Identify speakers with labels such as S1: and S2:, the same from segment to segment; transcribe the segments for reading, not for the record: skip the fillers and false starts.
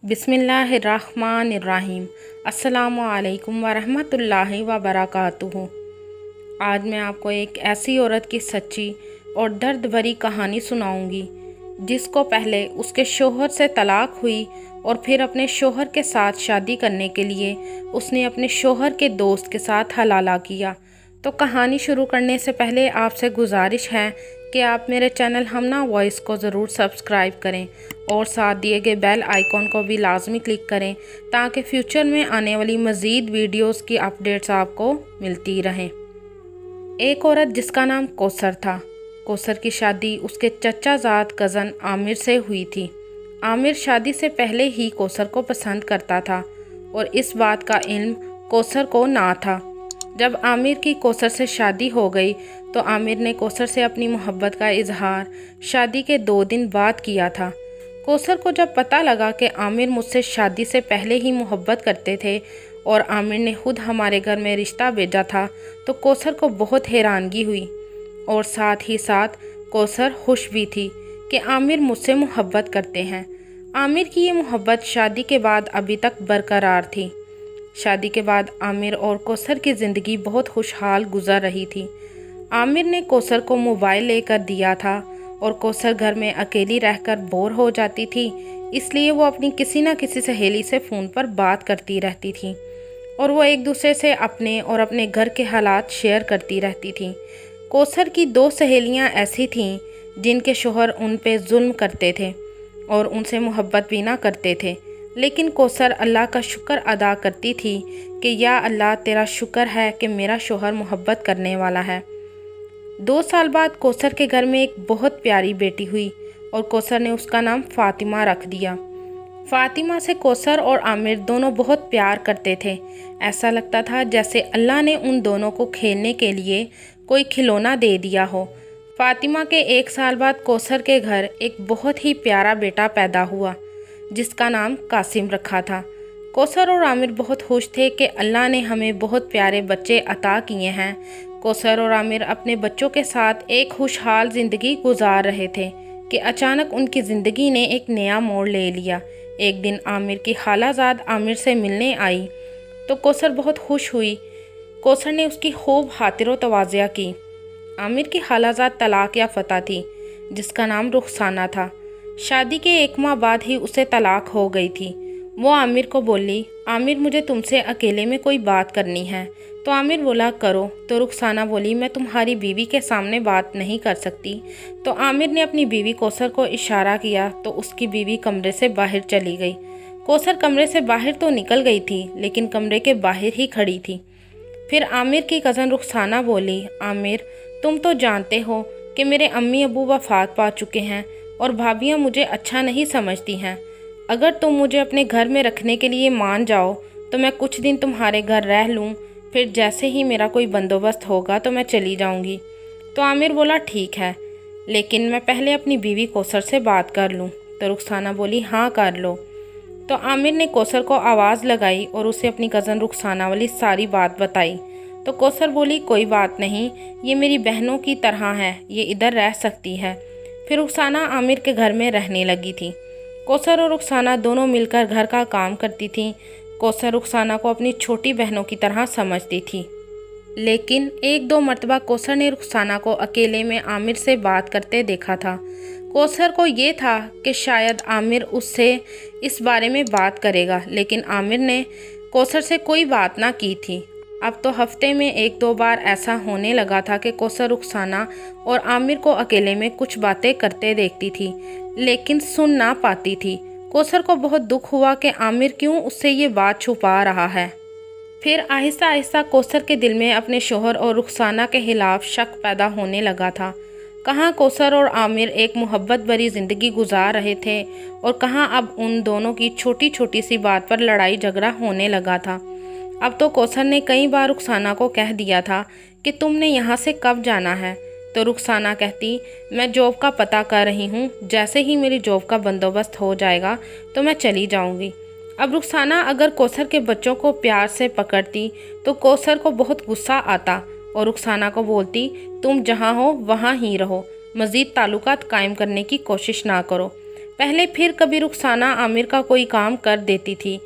S1: बिस्मिल्लाहिर्रहमानिर्रहीम। अस्सलामुअलैकुम वरहमतुल्लाहि वबरकातुहू। आज मैं आपको एक ऐसी औरत की सच्ची और दर्द भरी कहानी सुनाऊंगी जिसको पहले उसके शोहर से तलाक हुई और फिर अपने शोहर के साथ शादी करने के लिए उसने अपने शोहर के दोस्त के साथ हलाला किया। तो कहानी शुरू करने से पहले आपसे गुजारिश है कि आप मेरे चैनल हमना वॉइस को ज़रूर सब्सक्राइब करें और साथ दिए गए बेल आइकॉन को भी लाजमी क्लिक करें ताकि फ्यूचर में आने वाली मज़ीद वीडियोस की अपडेट्स आपको मिलती रहें। एक औरत जिसका नाम कौसर था। कौसर की शादी उसके चचाजाद कज़न आमिर से हुई थी। आमिर शादी से पहले ही कौसर को पसंद करता था और इस बात का इल्म कौसर को ना था। जब आमिर की कौसर से शादी हो गई तो आमिर ने कौसर से अपनी मोहब्बत का इजहार शादी के 2 दिन बाद किया था। कौसर को जब पता लगा कि आमिर मुझसे शादी से पहले ही मोहब्बत करते थे और आमिर ने खुद हमारे घर में रिश्ता भेजा था तो कौसर को बहुत हैरानगी हुई और साथ ही साथ कौसर खुश भी थी कि आमिर मुझसे मोहब्बत करते हैं। आमिर की ये मोहब्बत शादी के बाद अभी तक बरकरार थी। शादी के बाद आमिर और कौसर की ज़िंदगी बहुत खुशहाल गुजर रही थी। आमिर ने कौसर को मोबाइल लेकर दिया था और कौसर घर में अकेली रहकर बोर हो जाती थी, इसलिए वो अपनी किसी न किसी सहेली से फ़ोन पर बात करती रहती थी और वो एक दूसरे से अपने और अपने घर के हालात शेयर करती रहती थी। कौसर की 2 सहेलियां ऐसी थीं जिनके शोहर उन पे जुल्म करते थे और उनसे मोहब्बत भी ना करते थे, लेकिन कौसर अल्लाह का शुक्र अदा करती थी कि या अल्लाह तेरा शुक्र है कि मेरा शोहर मोहब्बत करने वाला है। 2 साल बाद कौसर के घर में एक बहुत प्यारी बेटी हुई और कौसर ने उसका नाम फ़ातिमा रख दिया। फ़ातिमा से कौसर और आमिर दोनों बहुत प्यार करते थे। ऐसा लगता था जैसे अल्लाह ने उन दोनों को खेलने के लिए कोई खिलौना दे दिया हो। फ़ातिमा के 1 साल बाद कौसर के घर एक बहुत ही प्यारा बेटा पैदा हुआ जिसका नाम कासिम रखा था। कौसर और आमिर बहुत खुश थे कि अल्लाह ने हमें बहुत प्यारे बच्चे अता किए हैं। कौसर और आमिर अपने बच्चों के साथ एक खुशहाल ज़िंदगी गुजार रहे थे कि अचानक उनकी ज़िंदगी ने एक नया मोड़ ले लिया। एक दिन आमिर की खालाजाद आमिर से मिलने आई तो कौसर बहुत खुश हुई। कौसर ने उसकी खूब खातिर तवाज़िया की। आमिर की खालाजाद तलाक याफ्ता थी जिसका नाम रुखसाना था। शादी के 1 माह बाद ही उसे तलाक हो गई थी। वो आमिर को बोली, आमिर मुझे तुमसे अकेले में कोई बात करनी है। तो आमिर बोला करो। तो रुखसाना बोली, मैं तुम्हारी बीवी के सामने बात नहीं कर सकती। तो आमिर ने अपनी बीवी कौसर को इशारा किया तो उसकी बीवी कमरे से बाहर चली गई। कौसर कमरे से बाहर तो निकल गई थी लेकिन कमरे के बाहर ही खड़ी थी। फिर आमिर की कज़न रुखसाना बोली, आमिर तुम तो जानते हो कि मेरे अम्मी अबू वफ़ात पा चुके हैं और भाभियाँ मुझे अच्छा नहीं समझती हैं। अगर तुम मुझे अपने घर में रखने के लिए मान जाओ तो मैं कुछ दिन तुम्हारे घर रह लूँ, फिर जैसे ही मेरा कोई बंदोबस्त होगा तो मैं चली जाऊँगी। तो आमिर बोला ठीक है, लेकिन मैं पहले अपनी बीवी कौसर से बात कर लूँ। तो रुखसाना बोली हाँ कर लो। तो आमिर ने कौसर को आवाज़ लगाई और उसे अपनी कज़न रुखसाना वाली सारी बात बताई। तो कौसर बोली कोई बात नहीं, ये मेरी बहनों की तरह है, ये इधर रह सकती है। फिर रुखसाना आमिर के घर में रहने लगी थी। कौसर और रुखसाना दोनों मिलकर घर का काम करती थीं। कौसर रुखसाना को अपनी छोटी बहनों की तरह समझती थी, लेकिन 1-2 मरतबा कौसर ने रुखसाना को अकेले में आमिर से बात करते देखा था। कौसर को ये था कि शायद आमिर उससे इस बारे में बात करेगा, लेकिन आमिर ने कौसर से कोई बात ना की थी। अब तो हफ्ते में 1-2 बार ऐसा होने लगा था कि कौसर रुखसाना और आमिर को अकेले में कुछ बातें करते देखती थी, लेकिन सुन ना पाती थी। कौसर को बहुत दुख हुआ कि आमिर क्यों उससे ये बात छुपा रहा है। फिर आहिस्ता आहिस्ता कौसर के दिल में अपने शोहर और रुखसाना के खिलाफ शक पैदा होने लगा था। कहाँ कौसर और आमिर एक मोहब्बत भरी ज़िंदगी गुजार रहे थे और कहाँ अब उन दोनों की छोटी छोटी सी बात पर लड़ाई झगड़ा होने लगा था। अब तो कौसर ने कई बार रुखसाना को कह दिया था कि तुमने यहाँ से कब जाना है। तो रुखसाना कहती, मैं जॉब का पता कर रही हूँ, जैसे ही मेरी जॉब का बंदोबस्त हो जाएगा तो मैं चली जाऊँगी। अब रुखसाना अगर कौसर के बच्चों को प्यार से पकड़ती तो कौसर को बहुत गुस्सा आता और रुखसाना को बोलती, तुम जहाँ हो वहाँ ही रहो, मज़ीद ताल्लुकात कायम करने की कोशिश ना करो। पहले फिर कभी रुखसाना आमिर का कोई काम कर देती थी,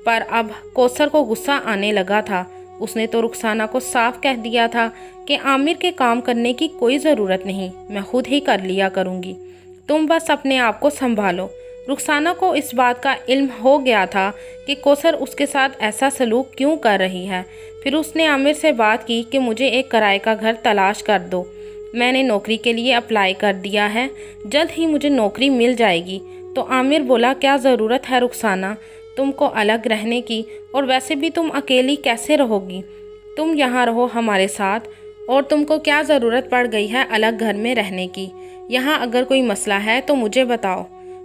S1: पर अब कौसर को गुस्सा आने लगा था। उसने तो रुखसाना को साफ कह दिया था कि आमिर के काम करने की कोई ज़रूरत नहीं, मैं खुद ही कर लिया करूँगी, तुम बस अपने आप को संभालो। रुखसाना को इस बात का इल्म हो गया था कि कौसर उसके साथ ऐसा सलूक क्यों कर रही है। फिर उसने आमिर से बात की कि मुझे एक किराए का घर तलाश कर दो, मैंने नौकरी के लिए अप्लाई कर दिया है, जल्द ही मुझे नौकरी मिल जाएगी। तो आमिर बोला, क्या ज़रूरत है रुखसाना तुमको अलग रहने की, और वैसे भी तुम अकेली कैसे रहोगी, तुम यहाँ रहो हमारे साथ, और तुमको क्या ज़रूरत पड़ गई है अलग घर में रहने की, यहाँ अगर कोई मसला है तो मुझे बताओ।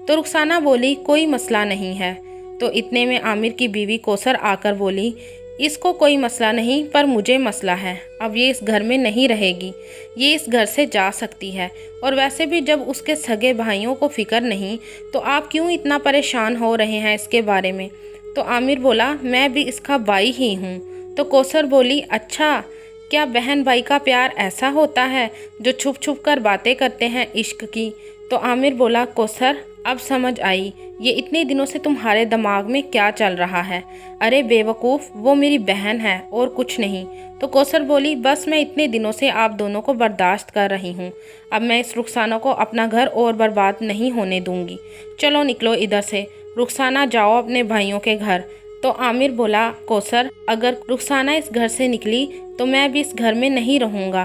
S1: तो रुखसाना बोली, कोई मसला नहीं है। तो इतने में आमिर की बीवी कौसर आकर बोली, इसको कोई मसला नहीं पर मुझे मसला है, अब ये इस घर में नहीं रहेगी, ये इस घर से जा सकती है, और वैसे भी जब उसके सगे भाइयों को फिक्र नहीं तो आप क्यों इतना परेशान हो रहे हैं इसके बारे में। तो आमिर बोला, मैं भी इसका भाई ही हूँ। तो कौसर बोली, अच्छा, क्या बहन भाई का प्यार ऐसा होता है जो छुप छुप कर बातें करते हैं इश्क की। तो आमिर बोला, कौसर अब समझ आई ये इतने दिनों से तुम्हारे दिमाग में क्या चल रहा है, अरे बेवकूफ़, वो मेरी बहन है और कुछ नहीं। तो कौसर बोली, बस मैं इतने दिनों से आप दोनों को बर्दाश्त कर रही हूँ, अब मैं इस रुखसाना को अपना घर और बर्बाद नहीं होने दूंगी, चलो निकलो इधर से, रुखसाना जाओ अपने भाइयों के घर। तो आमिर बोला, कौसर अगर रुखसाना इस घर से निकली तो मैं भी इस घर में नहीं रहूँगा,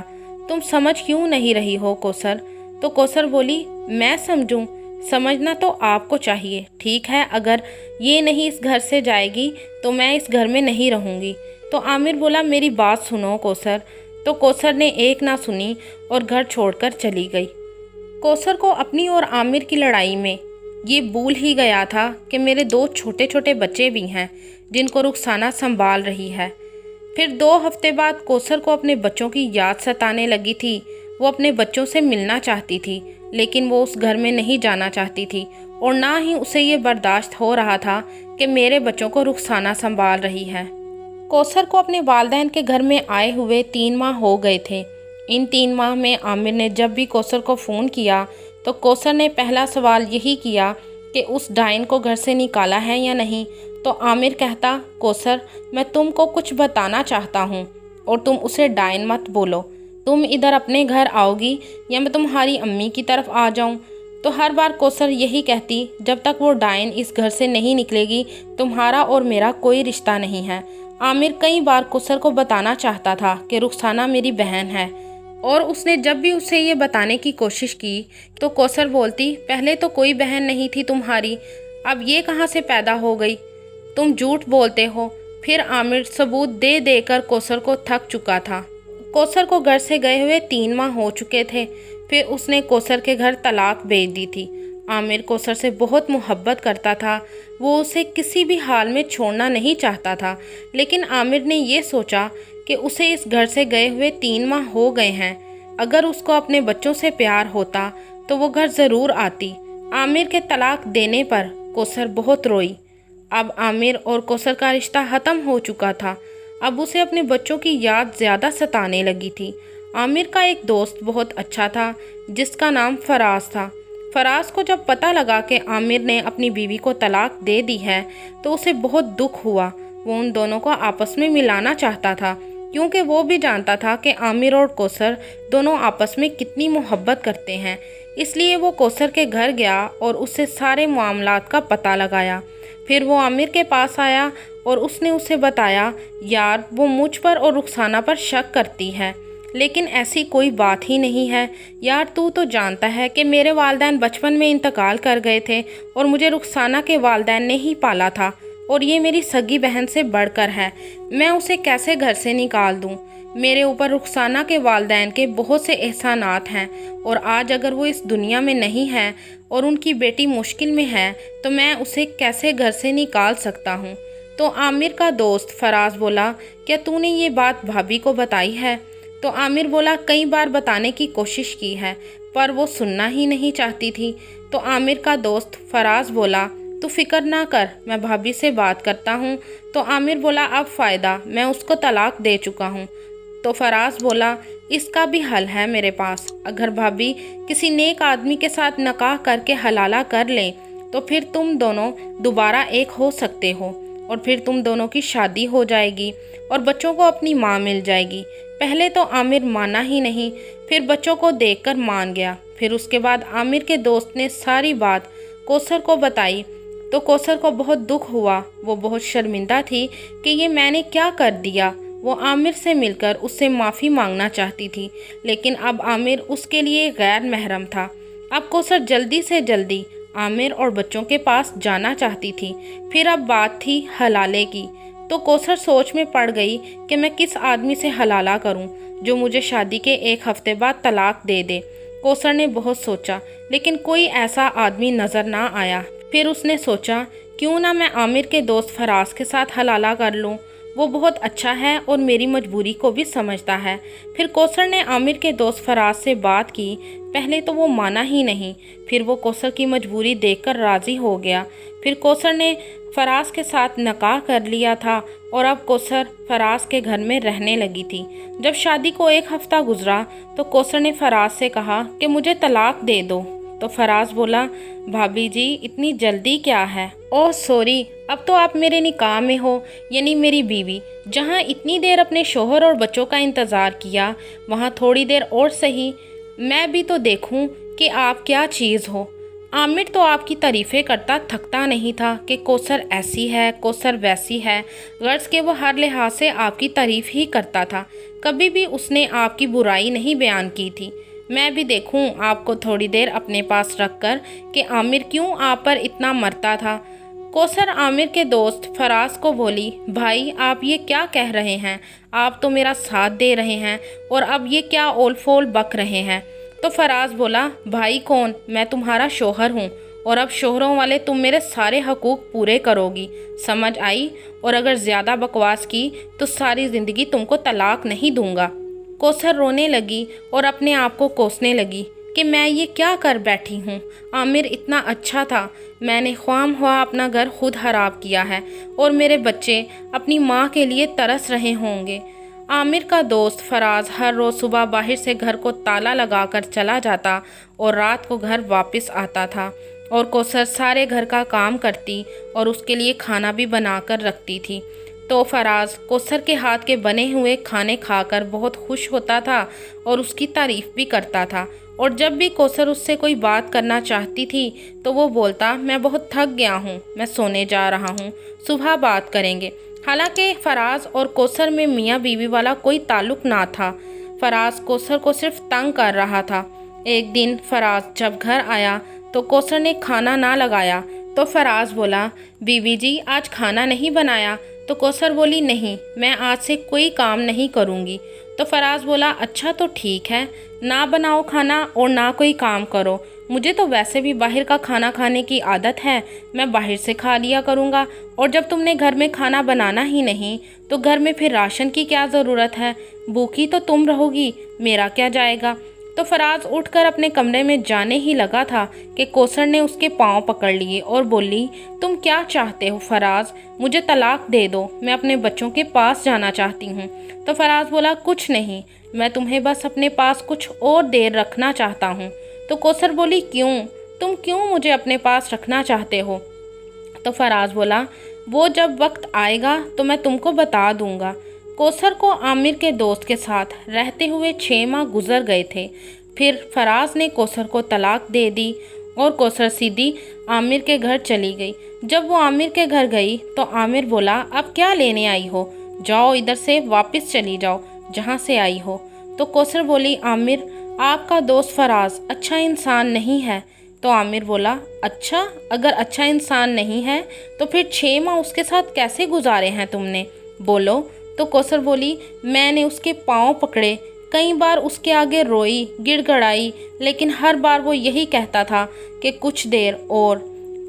S1: तुम समझ क्यों नहीं रही हो कौसर। तो कौसर बोली, मैं समझूं, समझना तो आपको चाहिए, ठीक है, अगर ये नहीं इस घर से जाएगी तो मैं इस घर में नहीं रहूँगी। तो आमिर बोला, मेरी बात सुनो कौसर। तो कौसर ने एक ना सुनी और घर छोड़कर चली गई। कौसर को अपनी और आमिर की लड़ाई में ये भूल ही गया था कि मेरे दो छोटे छोटे बच्चे भी हैं जिनको रुखसाना संभाल रही है। फिर 2 हफ्ते बाद कौसर को अपने बच्चों की याद सताने लगी थी। वो अपने बच्चों से मिलना चाहती थी, लेकिन वो उस घर में नहीं जाना चाहती थी, और ना ही उसे ये बर्दाश्त हो रहा था कि मेरे बच्चों को रुखसाना संभाल रही है। कौसर को अपने वालिदैन के घर में आए हुए 3 माह हो गए थे। इन 3 माह में आमिर ने जब भी कौसर को फ़ोन किया तो कौसर ने पहला सवाल यही किया कि उस डायन को घर से निकाला है या नहीं। तो आमिर कहता, कौसर मैं तुमको कुछ बताना चाहता हूँ और तुम उसे डायन मत बोलो, तुम इधर अपने घर आओगी या मैं तुम्हारी अम्मी की तरफ आ जाऊँ। तो हर बार कौसर यही कहती, जब तक वो डायन इस घर से नहीं निकलेगी तुम्हारा और मेरा कोई रिश्ता नहीं है। आमिर कई बार कौसर को बताना चाहता था कि रुखसाना मेरी बहन है, और उसने जब भी उसे ये बताने की कोशिश की तो कौसर बोलती, पहले तो कोई बहन नहीं थी तुम्हारी, अब ये कहाँ से पैदा हो गई, तुम झूठ बोलते हो। फिर आमिर सबूत दे देकर कौसर को थक चुका था। कौसर को घर से गए हुए 3 माह हो चुके थे। फिर उसने कौसर के घर तलाक भेज दी थी। आमिर कौसर से बहुत मोहब्बत करता था, वो उसे किसी भी हाल में छोड़ना नहीं चाहता था, लेकिन आमिर ने ये सोचा कि उसे इस घर से गए हुए 3 माह हो गए हैं, अगर उसको अपने बच्चों से प्यार होता तो वो घर ज़रूर आती। आमिर के तलाक देने पर कौसर बहुत रोई। अब आमिर और कौसर का रिश्ता ख़त्म हो चुका था। अब उसे अपने बच्चों की याद ज़्यादा सताने लगी थी। आमिर का एक दोस्त बहुत अच्छा था जिसका नाम फराज था। फराज को जब पता लगा कि आमिर ने अपनी बीवी को तलाक दे दी है तो उसे बहुत दुख हुआ। वो उन दोनों को आपस में मिलाना चाहता था, क्योंकि वो भी जानता था कि आमिर और कौसर दोनों आपस में कितनी मोहब्बत करते हैं। इसलिए वो कौसर के घर गया और उससे सारे मामलात का पता लगाया। फिर वो आमिर के पास आया और उसने उसे बताया, यार वो मुझ पर और रुखसाना पर शक करती है, लेकिन ऐसी कोई बात ही नहीं है। यार तू तो जानता है कि मेरे वालिदैन बचपन में इंतकाल कर गए थे और मुझे रुखसाना के वालिदैन ने ही पाला था, और ये मेरी सगी बहन से बढ़कर है, मैं उसे कैसे घर से निकाल दूँ। मेरे ऊपर रुखसाना के वालिदैन के बहुत से एहसानात हैं, और आज अगर वो इस दुनिया में नहीं है और उनकी बेटी मुश्किल में है तो मैं उसे कैसे घर से निकाल सकता हूँ। तो आमिर का दोस्त फराज बोला, क्या तूने ये बात भाभी को बताई है? तो आमिर बोला, कई बार बताने की कोशिश की है पर वो सुनना ही नहीं चाहती थी। तो आमिर का दोस्त फराज बोला, तू फिक्र ना कर, मैं भाभी से बात करता हूँ। तो आमिर बोला, अब फ़ायदा, मैं उसको तलाक दे चुका हूँ। तो फराज बोला, इसका भी हल है मेरे पास, अगर भाभी किसी नेक आदमी के साथ निकाह करके हलाला कर लें तो फिर तुम दोनों दोबारा एक हो सकते हो और फिर तुम दोनों की शादी हो जाएगी और बच्चों को अपनी माँ मिल जाएगी। पहले तो आमिर माना ही नहीं, फिर बच्चों को देखकर मान गया। फिर उसके बाद आमिर के दोस्त ने सारी बात कौसर को बताई तो कौसर को बहुत दुख हुआ। वो बहुत शर्मिंदा थी कि ये मैंने क्या कर दिया। वो आमिर से मिलकर उससे माफ़ी मांगना चाहती थी, लेकिन अब आमिर उसके लिए गैर महरम था। अब कौसर जल्दी से जल्दी आमिर और बच्चों के पास जाना चाहती थी। फिर अब बात थी हलाले की, तो कौसर सोच में पड़ गई कि मैं किस आदमी से हलाला करूं जो मुझे शादी के एक हफ्ते बाद तलाक दे दे। कौसर ने बहुत सोचा, लेकिन कोई ऐसा आदमी नज़र ना आया। फिर उसने सोचा, क्यों ना मैं आमिर के दोस्त फराज के साथ हलाला कर लूं, वो बहुत अच्छा है और मेरी मजबूरी को भी समझता है। फिर कौसर ने आमिर के दोस्त फराज से बात की। पहले तो वो माना ही नहीं, फिर वो कौसर की मजबूरी देखकर राज़ी हो गया। फिर कौसर ने फराज के साथ निकाह कर लिया था और अब कौसर फराज के घर में रहने लगी थी। जब शादी को एक हफ्ता गुजरा तो कौसर ने फराज से कहा कि मुझे तलाक दे दो। तो फराज बोला, भाभी जी इतनी जल्दी क्या है? ओह सॉरी, अब तो आप मेरे निकाह में हो, यानी मेरी बीवी। जहाँ इतनी देर अपने शोहर और बच्चों का इंतज़ार किया, वहाँ थोड़ी देर और सही मैं भी तो देखूँ कि आप क्या चीज़ हो। आमिर तो आपकी तारीफ़ें करता थकता नहीं था कि कौसर ऐसी है, कौसर वैसी है। गर्ज के वो हर लिहाज से आपकी तारीफ़ ही करता था, कभी भी उसने आपकी बुराई नहीं बयान की थी। मैं भी देखूं आपको थोड़ी देर अपने पास रखकर कि आमिर क्यों आप पर इतना मरता था। कौसर आमिर के दोस्त फराज को बोली, भाई आप ये क्या कह रहे हैं? आप तो मेरा साथ दे रहे हैं और अब ये क्या ओल फोल बक रहे हैं? तो फराज बोला, भाई कौन, मैं तुम्हारा शोहर हूँ और अब शोहरों वाले तुम मेरे सारे हकूक़ पूरे करोगी, समझ आई? और अगर ज़्यादा बकवास की तो सारी ज़िंदगी तुमको तलाक नहीं दूंगा। कौसर रोने लगी और अपने आप को कोसने लगी कि मैं ये क्या कर बैठी हूँ। आमिर इतना अच्छा था, मैंने ख्वाम हुआ अपना घर खुद खराब किया है और मेरे बच्चे अपनी माँ के लिए तरस रहे होंगे। आमिर का दोस्त फराज हर रोज़ सुबह बाहर से घर को ताला लगाकर चला जाता और रात को घर वापस आता था और कौसर सारे घर का काम करती और उसके लिए खाना भी बनाकर रखती थी। तो फराज कौसर के हाथ के बने हुए खाने खाकर बहुत खुश होता था और उसकी तारीफ़ भी करता था। और जब भी कौसर उससे कोई बात करना चाहती थी तो वो बोलता, मैं बहुत थक गया हूँ, मैं सोने जा रहा हूँ, सुबह बात करेंगे। हालांकि फराज और कौसर में मियाँ बीवी वाला कोई ताल्लुक़ ना था। फराज कौसर को सिर्फ तंग कर रहा था। एक दिन फराज जब घर आया तो कौसर ने खाना ना लगाया तो फराज बोला, बीवी जी आज खाना नहीं बनाया? तो कौसर बोली, नहीं, मैं आज से कोई काम नहीं करूँगी। तो फराज बोला, अच्छा तो ठीक है, ना बनाओ खाना और ना कोई काम करो, मुझे तो वैसे भी बाहर का खाना खाने की आदत है, मैं बाहर से खा लिया करूँगा। और जब तुमने घर में खाना बनाना ही नहीं तो घर में फिर राशन की क्या ज़रूरत है? भूखी तो तुम रहोगी, मेरा क्या जाएगा? तो फराज उठकर अपने कमरे में जाने ही लगा था कि कौसर ने उसके पाँव पकड़ लिए और बोली, तुम क्या चाहते हो फराज? मुझे तलाक दे दो, मैं अपने बच्चों के पास जाना चाहती हूँ। तो फराज बोला, कुछ नहीं, मैं तुम्हें बस अपने पास कुछ और देर रखना चाहता हूँ। तो कौसर बोली, क्यों? तुम क्यों मुझे अपने पास रखना चाहते हो? तो फराज बोला, वो जब वक्त आएगा तो मैं तुमको बता दूंगा। कौसर को आमिर के दोस्त के साथ रहते हुए 6 माह गुजर गए थे। फिर फराज ने कौसर को तलाक दे दी और कौसर सीधी आमिर के घर चली गई। जब वो आमिर के घर गई तो आमिर बोला, अब क्या लेने आई हो? जाओ इधर से वापस चली जाओ जहाँ से आई हो। तो कौसर बोली, आमिर आपका दोस्त फराज अच्छा इंसान नहीं है। तो आमिर बोला, अच्छा, अगर अच्छा इंसान नहीं है तो फिर 6 माह उसके साथ कैसे गुजारे हैं तुमने? बोलो। तो कौसर बोली, मैंने उसके पाँव पकड़े, कई बार उसके आगे रोई, गिड़गड़ाई, लेकिन हर बार वो यही कहता था कि कुछ देर और,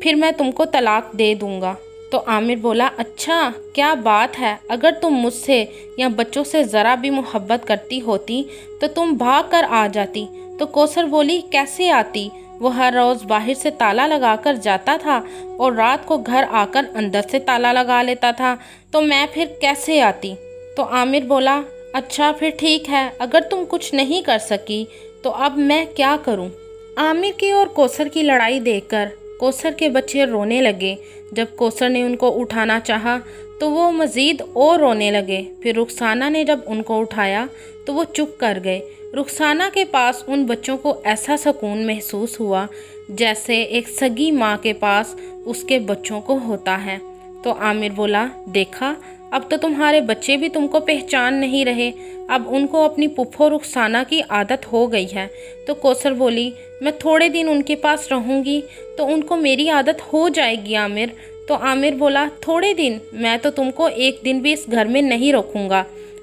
S1: फिर मैं तुमको तलाक दे दूंगा। तो आमिर बोला, अच्छा क्या बात है, अगर तुम मुझसे या बच्चों से ज़रा भी मोहब्बत करती होती तो तुम भाग कर आ जाती। तो कौसर बोली, कैसे आती? वो हर रोज़ बाहर से ताला लगा कर जाता था और रात को घर आकर अंदर से ताला लगा लेता था, तो मैं फिर कैसे आती? तो आमिर बोला, अच्छा फिर ठीक है, अगर तुम कुछ नहीं कर सकी तो अब मैं क्या करूं? आमिर की और कौसर की लड़ाई देखकर کوثر کے بچے رونے لگے۔ جب کوثر نے ان کو اٹھانا چاہا تو وہ مزید اور رونے لگے۔ پھر رخسانہ نے جب ان کو اٹھایا تو وہ چپ کر گئے۔ رخسانہ کے پاس ان بچوں کو ایسا سکون محسوس ہوا جیسے ایک سگی ماں کے پاس اس کے بچوں کو ہوتا ہے۔ تو عامر بولا، دیکھا اب تو تمہارے بچے بھی تم کو پہچان نہیں رہے، اب ان کو اپنی پھپھو رخسانہ کی عادت ہو گئی ہے۔ تو کوثر بولی، میں تھوڑے دن ان کے پاس رہوں گی تو ان کو میری عادت ہو جائے گی عامر۔ تو عامر بولا، تھوڑے دن؟ میں تو تم کو ایک دن بھی اس گھر میں نہیں رکھوں گا۔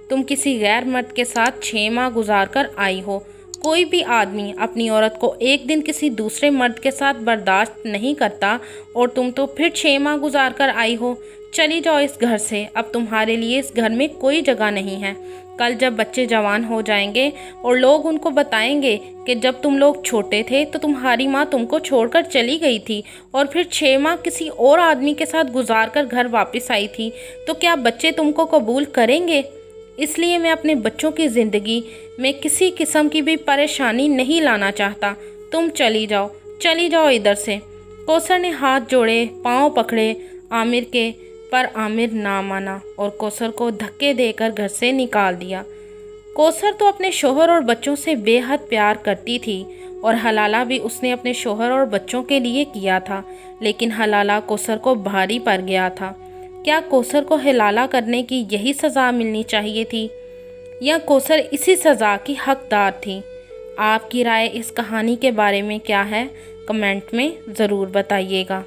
S1: تم کسی غیر مرد کے ساتھ 6 ماہ گزار کر آئی ہو۔ کوئی بھی آدمی اپنی عورت کو ایک دن کسی دوسرے مرد کے ساتھ برداشت نہیں کرتا، اور تم تو پھر 6 ماہ گزار کر آئی ہو۔ چلی جاؤ اس گھر سے، اب تمہارے لیے اس گھر میں کوئی جگہ نہیں ہے۔ کل جب بچے جوان ہو جائیں گے اور لوگ ان کو بتائیں گے کہ جب تم لوگ چھوٹے تھے تو تمہاری ماں تم کو چھوڑ کر چلی گئی تھی اور پھر 6 ماہ کسی اور آدمی کے ساتھ گزار کر گھر واپس آئی تھی، تو کیا بچے تم کو قبول کریں گے؟ اس لیے میں اپنے بچوں کی زندگی میں کسی قسم کی بھی پریشانی نہیں لانا چاہتا۔ تم چلی جاؤ ادھر سے۔ کوثر نے ہاتھ جوڑے، پاؤں پکڑے عامر کے، پر عامر نہ مانا اور کوثر کو دھکے دے کر گھر سے نکال دیا۔ کوثر تو اپنے شوہر اور بچوں سے بے حد پیار کرتی تھی، اور حلالہ بھی اس نے اپنے شوہر اور بچوں کے لیے کیا تھا، لیکن حلالہ کوثر کو بھاری پڑ گیا تھا۔ کیا کوثر کو حلالہ کرنے کی یہی سزا ملنی چاہیے تھی، یا کوثر اسی سزا کی حقدار تھی؟ آپ کی رائے اس کہانی کے بارے میں کیا ہے؟ کمنٹ میں ضرور بتائیے گا۔